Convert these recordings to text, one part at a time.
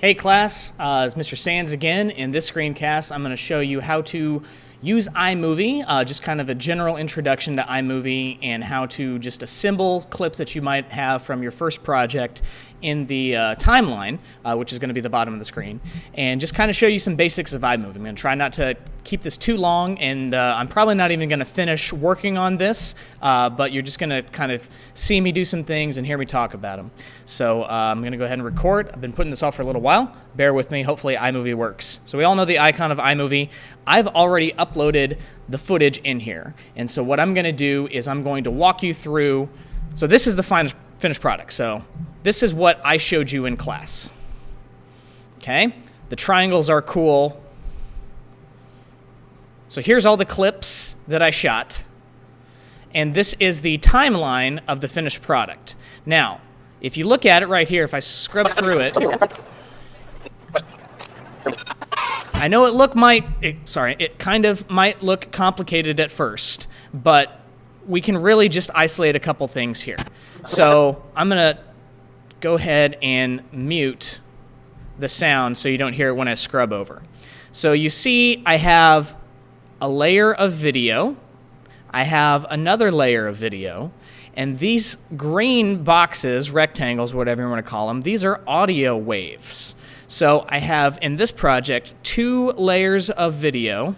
Hey class, it's Mr. Sands again. In this screencast, I'm going to show you how to use iMovie, just kind of a general introduction to iMovie and how to just assemble clips that you might have from your first project in the timeline, which is going to be the bottom of the screen, and just kind of show you some basics of iMovie. I'm going to try not to keep this too long, and I'm probably not even going to finish working on this, but you're just going to kind of see me do some things and hear me talk about them. So I'm going to go ahead and record. I've been putting this off for a little while. Bear with me. Hopefully iMovie works. So we all know the icon of iMovie. I've already uploaded the footage in here, and so what I'm going to do is I'm going to walk you through. So this is the finished product. So this is what I showed you in class. Okay? The triangles are cool. So here's all the clips that I shot, and this is the timeline of the finished product. Now, if you look at it right here, if I scrub through it, I know it kind of might look complicated at first, but we can really just isolate a couple things here. So I'm going to go ahead and mute the sound so you don't hear it when I scrub over. So you see I have a layer of video, I have another layer of video, and these green boxes, rectangles, whatever you want to call them, these are audio waves. So I have, in this project, 2 layers of video,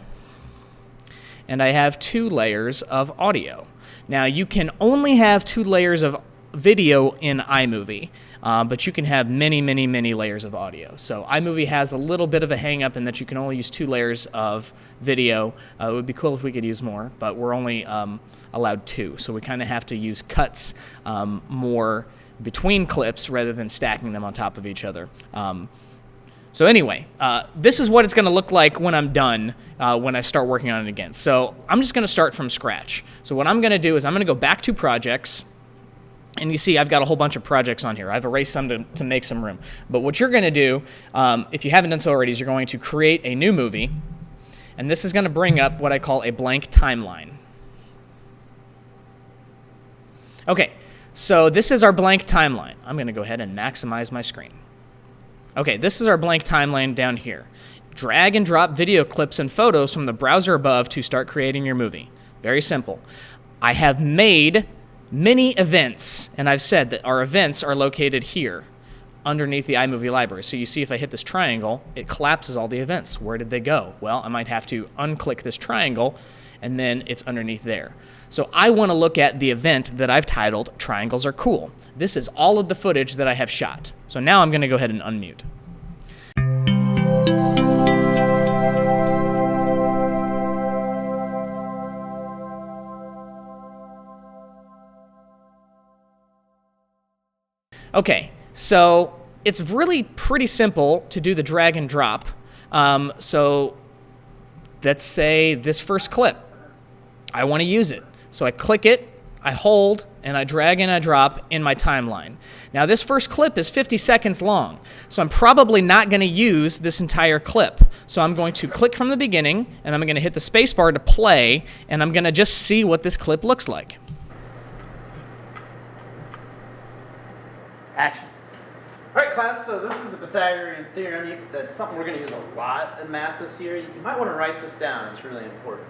and I have 2 layers of audio. Now, you can only have 2 layers of video in iMovie, but you can have many, many, many layers of audio. So iMovie has a little bit of a hang-up in that you can only use 2 layers of video. It would be cool if we could use more, but we're only allowed 2. So we kind of have to use cuts more between clips rather than stacking them on top of each other. So anyway, this is what it's going to look like when I'm done, when I start working on it again. So I'm just going to start from scratch. So what I'm going to do is I'm going to go back to projects. And you see I've got a whole bunch of projects on here. I've erased some to make some room. But what you're going to do, if you haven't done so already, is you're going to create a new movie. And this is going to bring up what I call a blank timeline. Okay, so this is our blank timeline. I'm going to go ahead and maximize my screen. Okay, this is our blank timeline down here. Drag and drop video clips and photos from the browser above to start creating your movie. Very simple. I have made many events, and I've said that our events are located here underneath the iMovie library. So you see if I hit this triangle, it collapses all the events. Where did they go? Well, I might have to unclick this triangle, and then it's underneath there. So I want to look at the event that I've titled Triangles Are Cool. This is all of the footage that I have shot. So now I'm going to go ahead and unmute. Okay, so it's really pretty simple to do the drag and drop. So let's say this first clip, I want to use it. So I click it, I hold, and I drag and I drop in my timeline. Now this first clip is 50 seconds long, so I'm probably not going to use this entire clip. So I'm going to click from the beginning, and I'm going to hit the space bar to play, and I'm going to just see what this clip looks like. Action. All right, class, so this is the Pythagorean theorem. That's something we're going to use a lot in math this year. You might want to write this down. It's really important.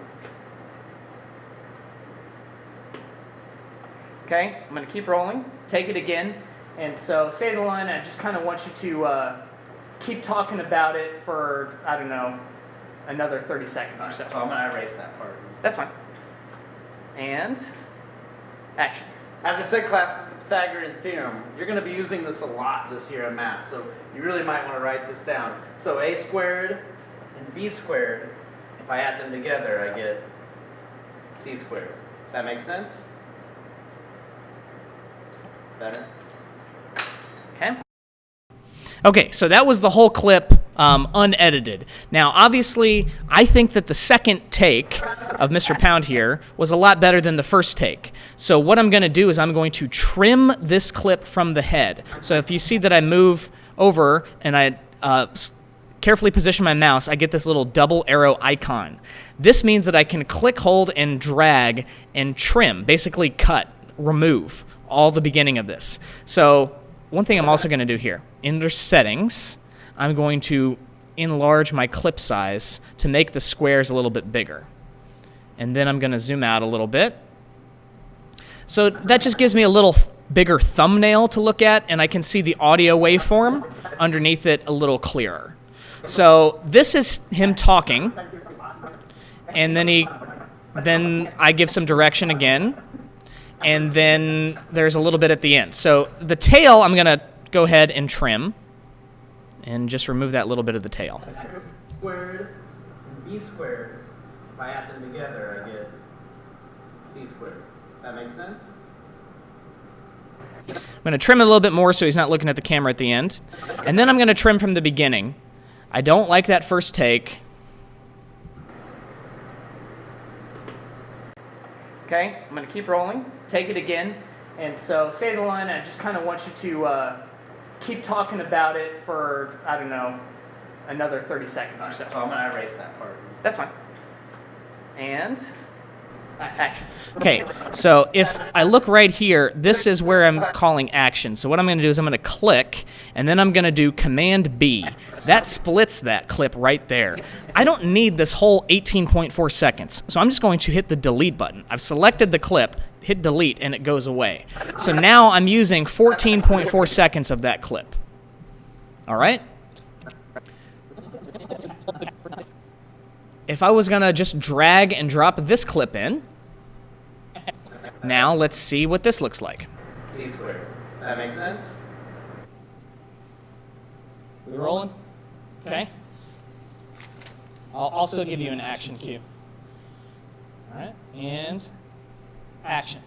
Okay, I'm going to keep rolling, take it again, and so say the line, I just kind of want you to keep talking about it for, I don't know, another 30 seconds or so. So I'm going to erase that part. That's fine. And action. As I said, class, this is the Pythagorean theorem. You're going to be using this a lot this year in math, so you really might want to write this down. So a squared and b squared, if I add them together, I get c squared. Does that make sense? Better? Okay. Okay, so that was the whole clip unedited. Now, obviously, I think that the second take of Mr. Pound here was a lot better than the first take. So what I'm going to do is I'm going to trim this clip from the head. So if you see that I move over and I carefully position my mouse, I get this little double arrow icon. This means that I can click, hold, and drag and trim, basically cut, remove all the beginning of this. So one thing I'm also going to do here, under settings, I'm going to enlarge my clip size to make the squares a little bit bigger. And then I'm going to zoom out a little bit. So that just gives me a little bigger thumbnail to look at, and I can see the audio waveform underneath it a little clearer. So this is him talking, and then I give some direction again, and then there's a little bit at the end. So the tail I'm going to go ahead and trim and just remove that little bit of the tail. Squared and b squared, if I add them together, I get c squared. Does that make sense? I'm going to trim it a little bit more so he's not looking at the camera at the end. And then I'm going to trim from the beginning. I don't like that first take. Okay, I'm going to keep rolling. Take it again. And so say the line, I just kind of want you to keep talking about it for, I don't know, another 30 seconds or so. So I'm going to erase that part. That's fine. And action. Okay, so if I look right here, this is where I'm calling action. So what I'm going to do is I'm going to click, and then I'm going to do Command B. That splits that clip right there. I don't need this whole 18.4 seconds, so I'm just going to hit the delete button. I've selected the clip, hit delete, and it goes away. So now I'm using 14.4 seconds of that clip. All right? If I was going to just drag and drop this clip in, now let's see what this looks like. C squared. Does that make sense? We rolling? Okay. I'll also give you an action cue. All right, and action.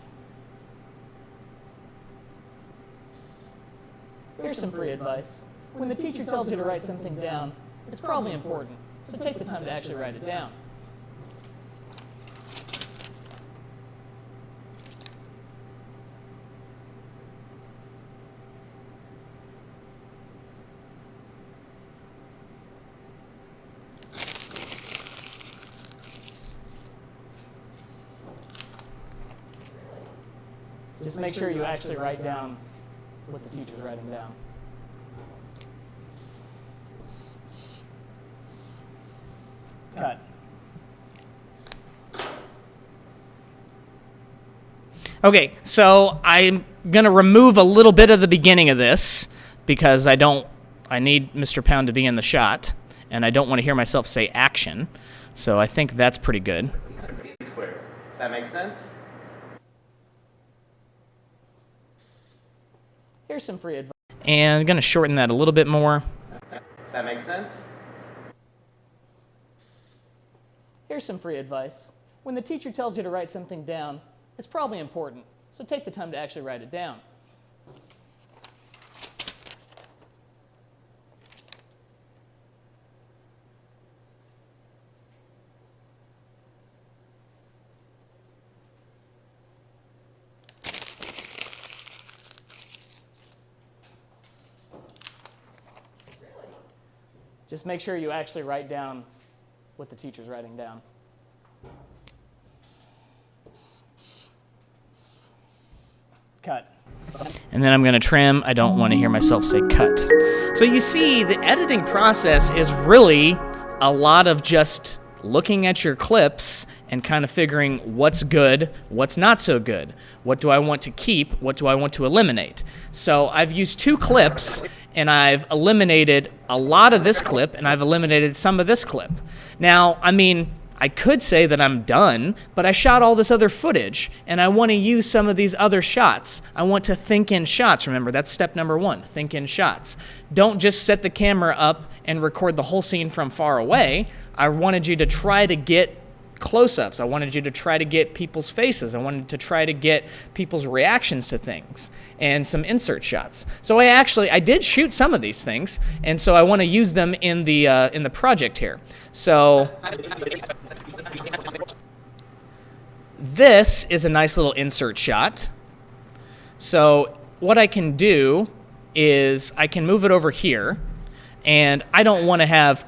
Here's some free advice. When the teacher tells you to write something down, it's probably important. So take the time to actually write it down. Just make sure you actually write down what the teacher's writing down. Cut. Okay, so I'm going to remove a little bit of the beginning of this because I need Mr. Pound to be in the shot, and I don't want to hear myself say action. So I think that's pretty good. C squared. Does that make sense? Here's some free advice. And I'm going to shorten that a little bit more. Does that make sense? Here's some free advice. When the teacher tells you to write something down, it's probably important. So take the time to actually write it down. Just make sure you actually write down what the teacher's writing down. Cut. And then I'm going to trim. I don't want to hear myself say cut. So you see, the editing process is really a lot of just looking at your clips and kind of figuring what's good, what's not so good. What do I want to keep? What do I want to eliminate? So I've used 2 clips, and I've eliminated a lot of this clip, and I've eliminated some of this clip. Now, I mean, I could say that I'm done, but I shot all this other footage, and I want to use some of these other shots. I want to think in shots. Remember, that's step number 1, think in shots. Don't just set the camera up and record the whole scene from far away. I wanted you to try to get close-ups. I wanted you to try to get people's faces. I wanted to try to get people's reactions to things and some insert shots. So I did shoot some of these things, and so I want to use them in the project here. So this is a nice little insert shot. So what I can do is I can move it over here, and I don't want to have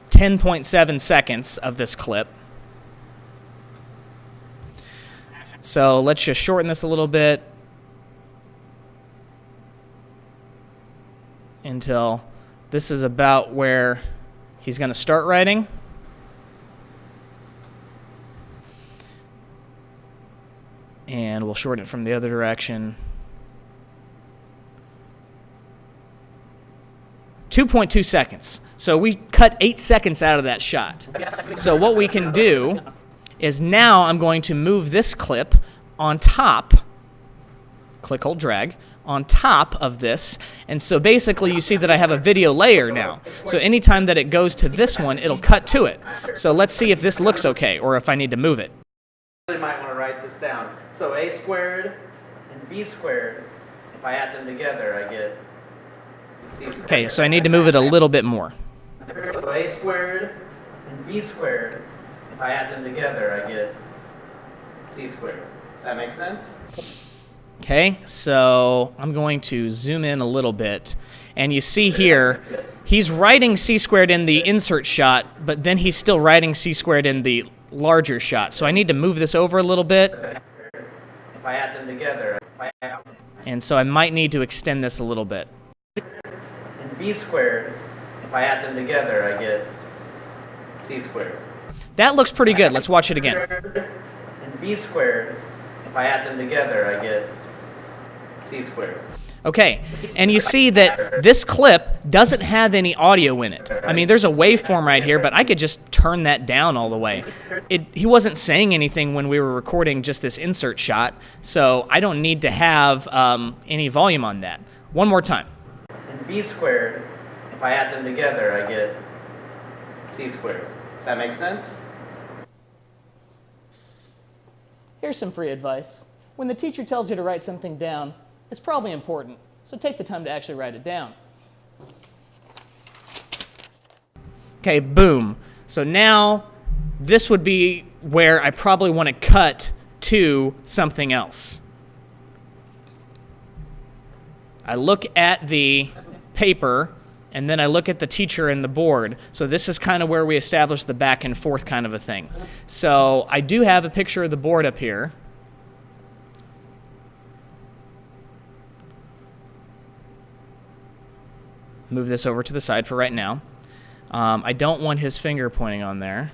10.7 seconds of this clip. So let's just shorten this a little bit until This is about where he's going to start writing. And we'll shorten it from the other direction. 2.2 seconds. So we cut 8 seconds out of that shot. So what we can do is now I'm going to move this clip on top, click, hold, drag, on top of this. And so basically you see that I have a video layer now. So anytime that it goes to this one, it'll cut to it. So let's see if this looks okay or if I need to move it. You might want to write this down. So a squared and b squared, if I add them together, I get c squared. Okay, so I need to move it a little bit more. So a squared and b squared, if I add them together, I get c squared. Does that make sense? Okay, so I'm going to zoom in a little bit. And you see here, he's writing c squared in the insert shot, but then he's still writing c squared in the larger shot. So I need to move this over a little bit. If I add them together, and so I might need to extend this a little bit. and b squared, if I add them together, I get c squared. That looks pretty good. Let's watch it again. And b squared, if I add them together, I get c squared. Okay, and you see that this clip doesn't have any audio in it. I mean, there's a waveform right here, but I could just turn that down all the way. He wasn't saying anything when we were recording just this insert shot, so I don't need to have any volume on that. One more time. And b squared, if I add them together, I get c squared. Does that make sense? Here's some free advice. When the teacher tells you to write something down, it's probably important, so take the time to actually write it down. Okay, boom. So now this would be where I probably want to cut to something else. I look at the paper, and then I look at the teacher and the board. So this is kind of where we establish the back and forth kind of a thing. So I do have a picture of the board up here. Move this over to the side for right now. I don't want his finger pointing on there.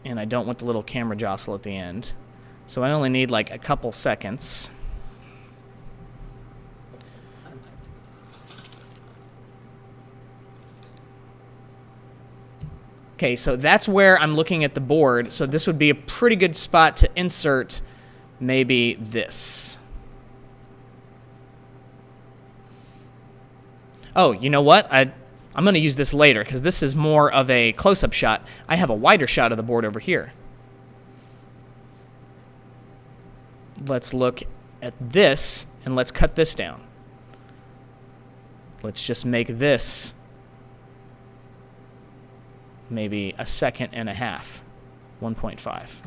And I don't want the little camera jostle at the end. So I only need like a couple seconds. Okay, so that's where I'm looking at the board. So this would be a pretty good spot to insert maybe this. Oh, you know what? I'm going to use this later because this is more of a close-up shot. I have a wider shot of the board over here. Let's look at this, and let's cut this down. Let's just make this maybe a second and a half, 1.5.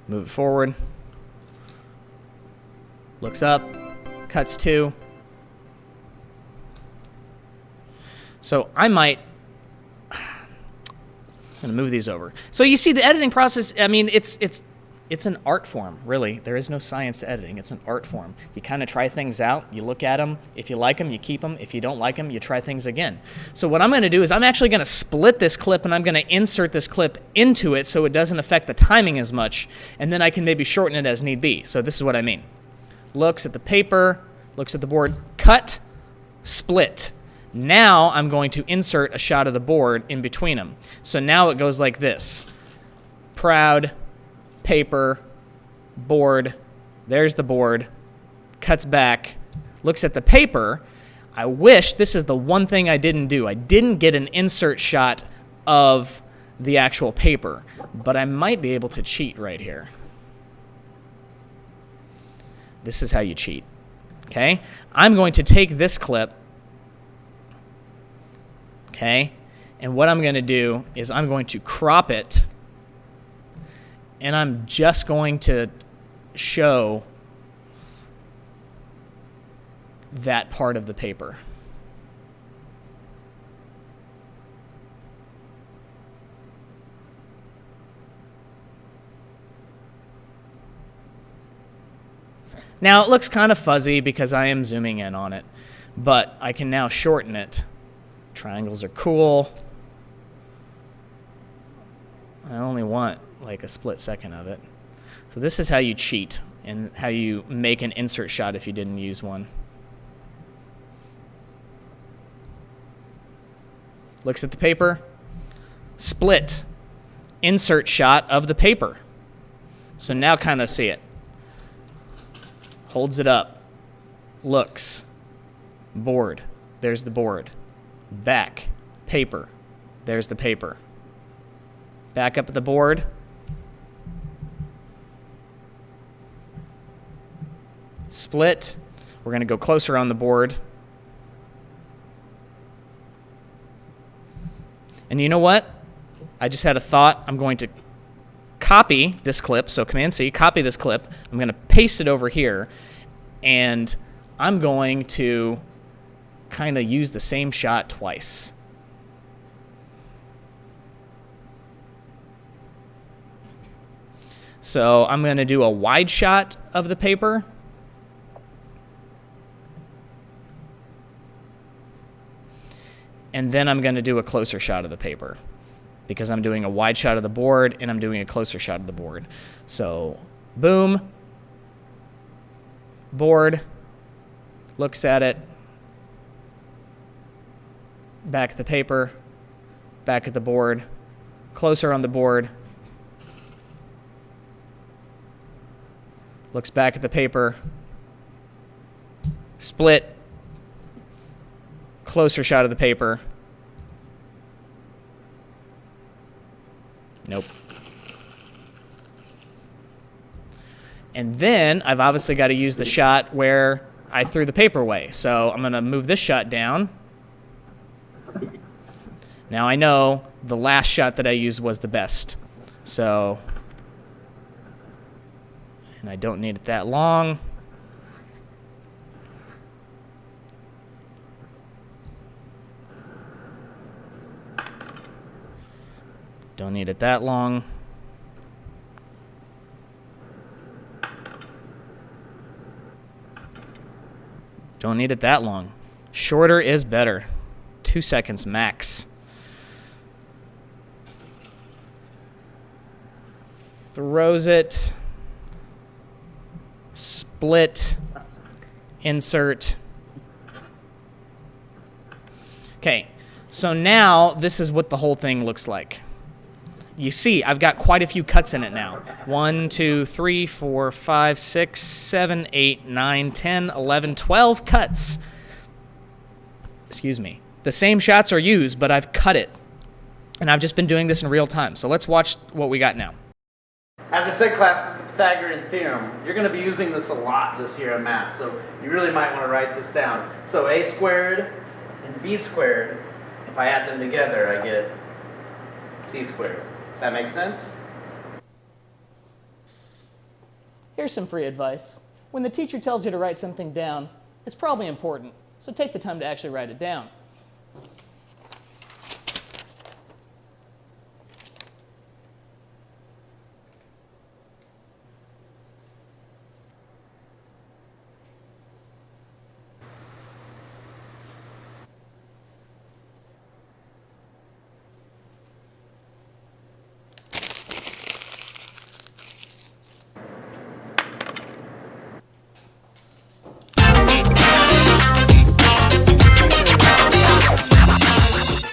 Move it forward. Looks up, cuts to. So I might, I'm gonna move these over. So you see the editing process, I mean, it's an art form, really. There is no science to editing, it's an art form. You kind of try things out, you look at them, if you like them, you keep them, if you don't like them, you try things again. So what I'm gonna do is I'm actually gonna split this clip and I'm gonna insert this clip into it so it doesn't affect the timing as much, and then I can maybe shorten it as need be. So this is what I mean. Looks at the paper, looks at the board, cut, split. Now I'm going to insert a shot of the board in between them. So now it goes like this. Proud, paper, board, there's the board, cuts back, looks at the paper. I wish, this is the one thing I didn't do. I didn't get an insert shot of the actual paper, but I might be able to cheat right here. This is how you cheat, okay? I'm going to take this clip, okay? And what I'm going to do is I'm going to crop it, and I'm just going to show that part of the paper. Now it looks kind of fuzzy because I am zooming in on it, but I can now shorten it. Triangles are cool. I only want like a split second of it. So this is how you cheat and how you make an insert shot if you didn't use one. Looks at the paper. Split. Insert shot of the paper. So now kind of see it. Holds it up. Looks. Board. There's the board. Back. Paper. There's the paper. Back up at the board. Split. We're going to go closer on the board. And you know what? I just had a thought. I'm going to copy this clip. So Command-C, copy this clip. I'm going to paste it over here. And I'm going to kind of use the same shot twice. So I'm going to do a wide shot of the paper. And then I'm going to do a closer shot of the paper because I'm doing a wide shot of the board and I'm doing a closer shot of the board. So, boom, board, looks at it, back at the paper, back at the board, closer on the board, looks back at the paper, split, closer shot of the paper. Nope. And then I've obviously got to use the shot where I threw the paper away. So I'm going to move this shot down. Now I know the last shot that I used was the best. So, and I don't need it that long. Don't need it that long. Don't need it that long. Shorter is better. 2 seconds max. Throws it. Split. Insert. Okay, so now this is what the whole thing looks like. You see, I've got quite a few cuts in it now. 1, 2, 3, 4, 5, 6, 7, 8, 9, 10, 11, 12 cuts. Excuse me. The same shots are used, but I've cut it. And I've just been doing this in real time. So let's watch what we got now. As I said, class, this is the Pythagorean theorem. You're going to be using this a lot this year in math, so you really might want to write this down. So a squared and b squared, if I add them together, I get c squared. Does that make sense? Here's some free advice. When the teacher tells you to write something down, it's probably important, so take the time to actually write it down.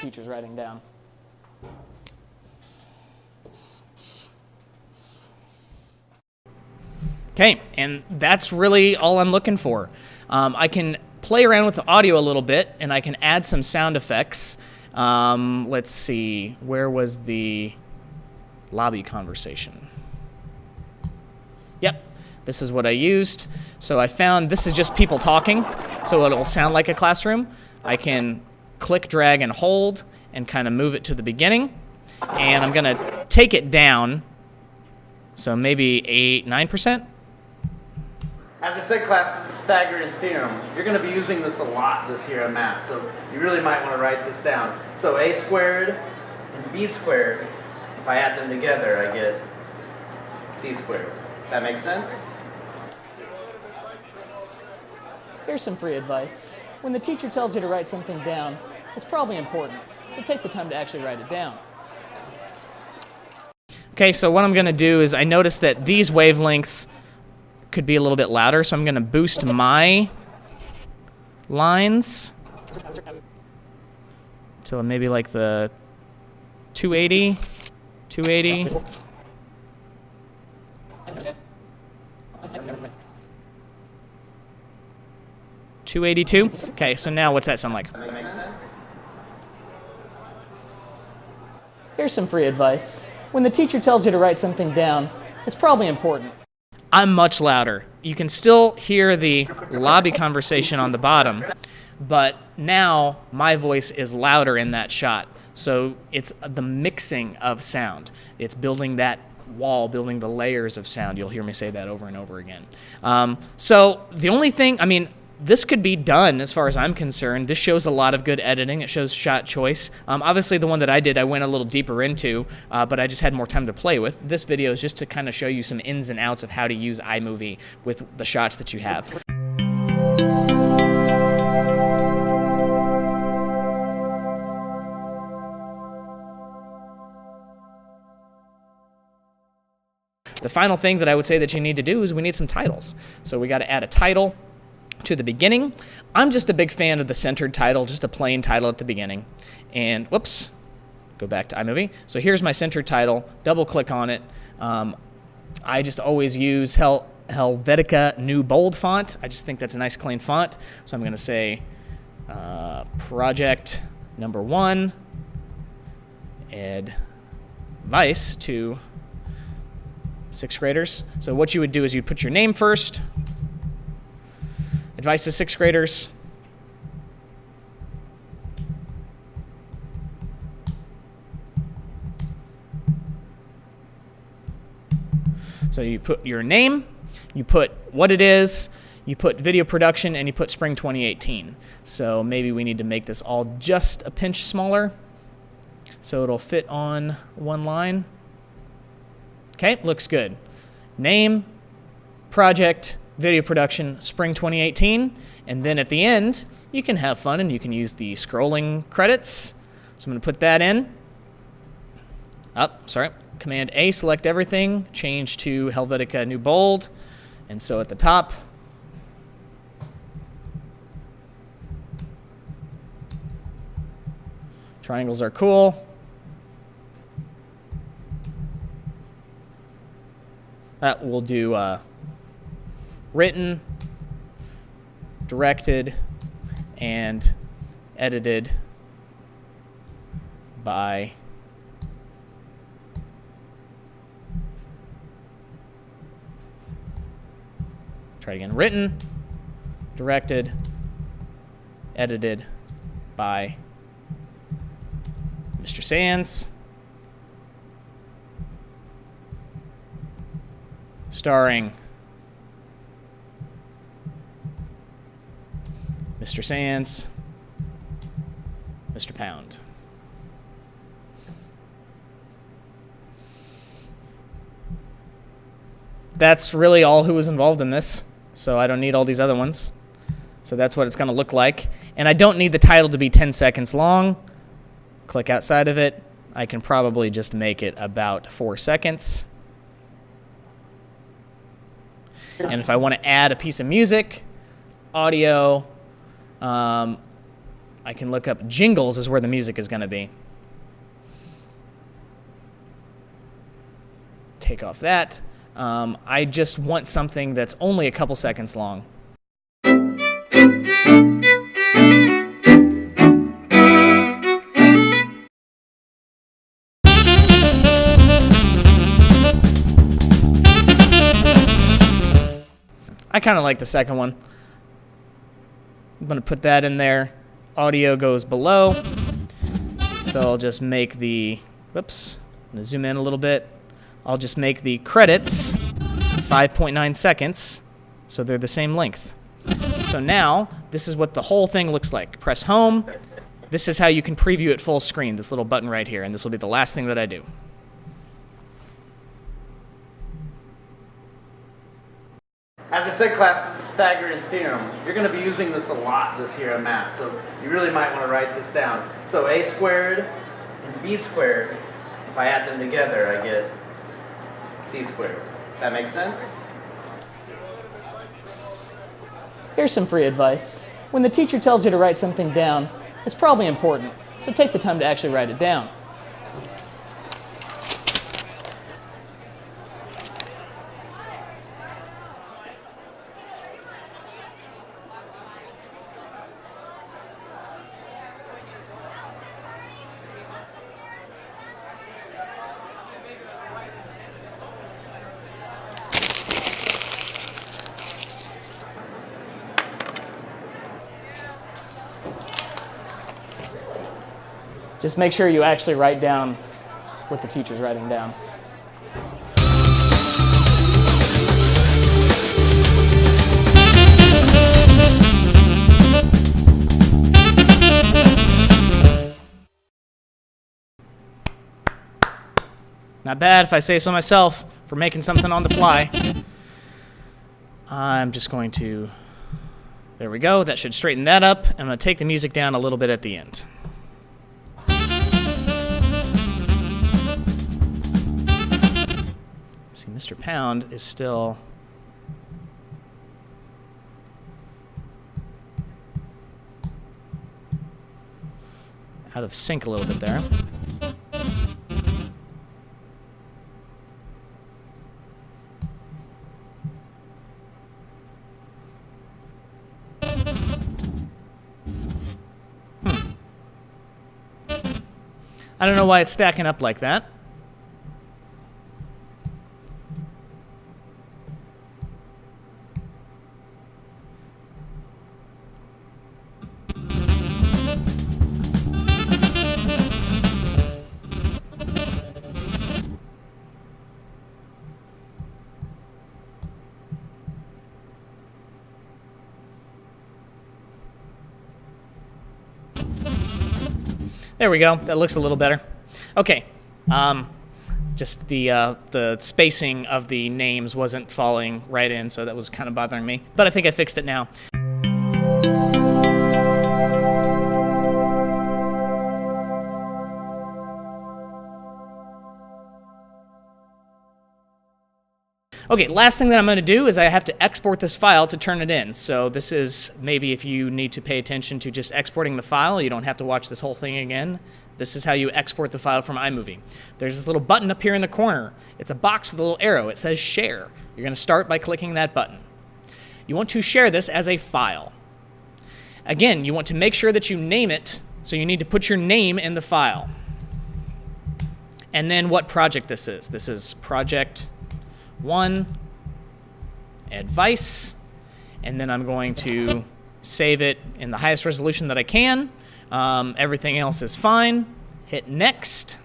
Teacher's writing down. Okay, and that's really all I'm looking for. I can play around with the audio a little bit, and I can add some sound effects. Let's see, where was the lobby conversation? Yep, this is what I used. So I found this is just people talking, so it'll sound like a classroom. I can click, drag, and hold, and kind of move it to the beginning. And I'm going to take it down, so maybe 9%. As I said, class, this is the Pythagorean theorem. You're going to be using this a lot this year in math, so you really might want to write this down. So a squared and b squared, if I add them together, I get c squared. Does that make sense? Here's some free advice. When the teacher tells you to write something down, it's probably important, so take the time to actually write it down. Okay, so what I'm going to do is I noticed that these wavelengths could be a little bit louder, so I'm going to boost my lines to maybe like the 280, 280. 282. Okay, so now what's that sound like? Here's some free advice. When the teacher tells you to write something down, it's probably important. I'm much louder. You can still hear the lobby conversation on the bottom, but now my voice is louder in that shot. So it's the mixing of sound. It's building that wall, building the layers of sound. You'll hear me say that over and over again. So the only thing, I mean, this could be done as far as I'm concerned. This shows a lot of good editing. It shows shot choice. Obviously, the one that I did, I went a little deeper into, but I just had more time to play with. This video is just to kind of show you some ins and outs of how to use iMovie with the shots that you have. The final thing that I would say that you need to do is we need some titles. So we got to add a title to the beginning. I'm just a big fan of the centered title, just a plain title at the beginning. And whoops, go back to iMovie. So here's my centered title. Double click on it. I just always use Helvetica New Bold font. I just think that's a nice clean font. So I'm going to say project number 1, advice to 6th graders. So what you would do is you'd put your name first. Advice to 6th graders. So you put your name, you put what it is, you put video production, and you put spring 2018. So maybe we need to make this all just a pinch smaller so it'll fit on one line. Okay, looks good. Name, project, video production, spring 2018. And then at the end, you can have fun and you can use the scrolling credits. So I'm going to put that in. Command A, select everything, change to Helvetica New Bold. And so at the top, triangles are cool. We'll do written, directed, and edited by written, directed, edited by Mr. Sands, starring Mr. Sands, Mr. Pound. That's really all who was involved in this, so I don't need all these other ones. So that's what it's going to look like. And I don't need the title to be 10 seconds long. Click outside of it. I can probably just make it about 4 seconds. And if I want to add a piece of music, audio, I can look up jingles is where the music is going to be. Take off that. I just want something that's only a couple seconds long. I kind of like the second one. I'm going to put that in there. Audio goes below. So I'll just make the, whoops, I'm going to zoom in a little bit. I'll just make the credits 5.9 seconds so they're the same length. So now this is what the whole thing looks like. Press home. This is how you can preview it full screen, this little button right here, and this will be the last thing that I do. As I said, classes, Pythagorean theorem. You're going to be using this a lot this year in math, so you really might want to write this down. So a squared and b squared, if I add them together, I get c squared. Does that make sense? Here's some free advice. When the teacher tells you to write something down, it's probably important, so take the time to actually write it down. Just make sure you actually write down what the teacher's writing down. Not bad if I say so myself for making something on the fly. I'm just going to, there we go, that should straighten that up. I'm going to take the music down a little bit at the end. See, Mr. Pound is still out of sync a little bit there. I don't know why it's stacking up like that. There we go. That looks a little better. Okay. Just the spacing of the names wasn't falling right in, so that was kind of bothering me. But I think I fixed it now. Okay, last thing that I'm going to do is I have to export this file to turn it in. So this is maybe if you need to pay attention to just exporting the file, you don't have to watch this whole thing again. This is how you export the file from iMovie. There's this little button up here in the corner. It's a box with a little arrow. It says Share. You're going to start by clicking that button. You want to share this as a file. Again, you want to make sure that you name it, so you need to put your name in the file. And then what project this is. This is Project 1, Advice, and then I'm going to save it in the highest resolution that I can. Everything else is fine. Hit Next.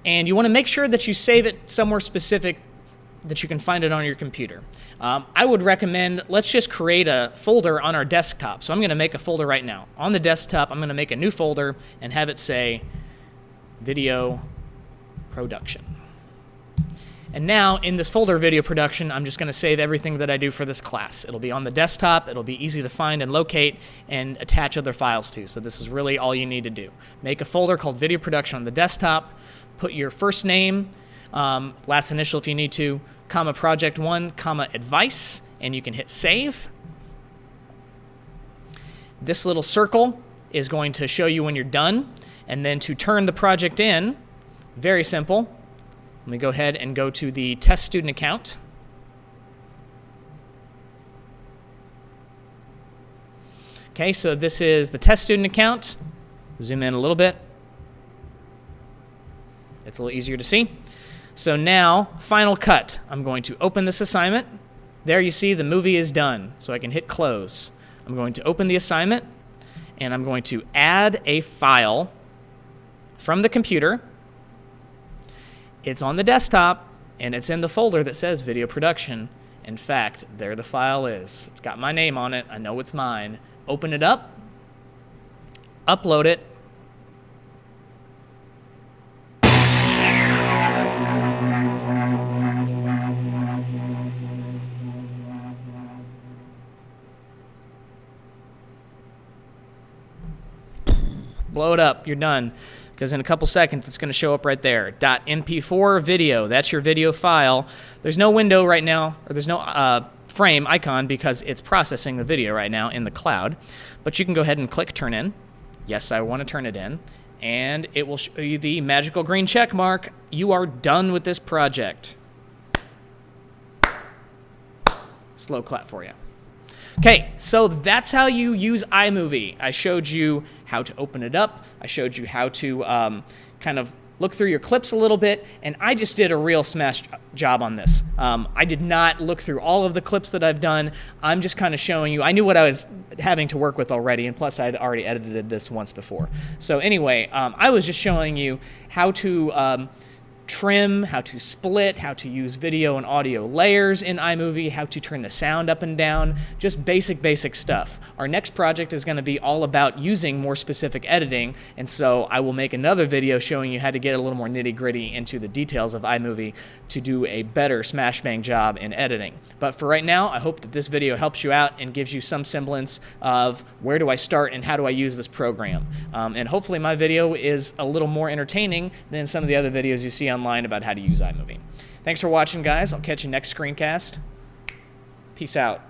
And you want to make sure that you save it somewhere specific that you can find it on your computer. I would recommend, let's just create a folder on our desktop. So I'm going to make a folder right now. On the desktop, I'm going to make a new folder and have it say Video Production. And now, in this folder, Video Production, I'm just going to save everything that I do for this class. It'll be on the desktop, it'll be easy to find and locate, and attach other files to. So this is really all you need to do. Make a folder called Video Production on the desktop, put your first name, last initial if you need to, comma Project 1, comma Advice, and you can hit Save. This little circle is going to show you when you're done, and then to turn the project in, very simple. Let me go ahead and go to the test student account. Okay, so this is the test student account. Zoom in a little bit. It's a little easier to see. So now, Final Cut. I'm going to open this assignment. There you see the movie is done, so I can hit close. I'm going to open the assignment, and I'm going to add a file from the computer. It's on the desktop, and it's in the folder that says Video Production. In fact, there the file is. It's got my name on it. I know it's mine. Open it up, upload it, blow it up, you're done. Because in a couple seconds, it's going to show up right there. .mp4 video, that's your video file. There's no window right now, or there's no frame icon because it's processing the video right now in the cloud. But you can go ahead and click turn in. Yes, I want to turn it in. And it will show you the magical green check mark. You are done with this project. Slow clap for you. Okay, so that's how you use iMovie. I showed you how to open it up. I showed you how to kind of look through your clips a little bit, and I just did a real smash job on this. I did not look through all of the clips that I've done. I'm just kind of showing you. I knew what I was having to work with already, and plus I'd already edited this once before. So anyway, I was just showing you how to trim, how to split, how to use video and audio layers in iMovie, how to turn the sound up and down, just basic stuff. Our next project is going to be all about using more specific editing, and so I will make another video showing you how to get a little more nitty-gritty into the details of iMovie to do a better smash bang job in editing. But for right now, I hope that this video helps you out and gives you some semblance of where do I start and how do I use this program. And hopefully my video is a little more entertaining than some of the other videos you see online about how to use iMovie. Thanks for watching, guys. I'll catch you next screencast. Peace out.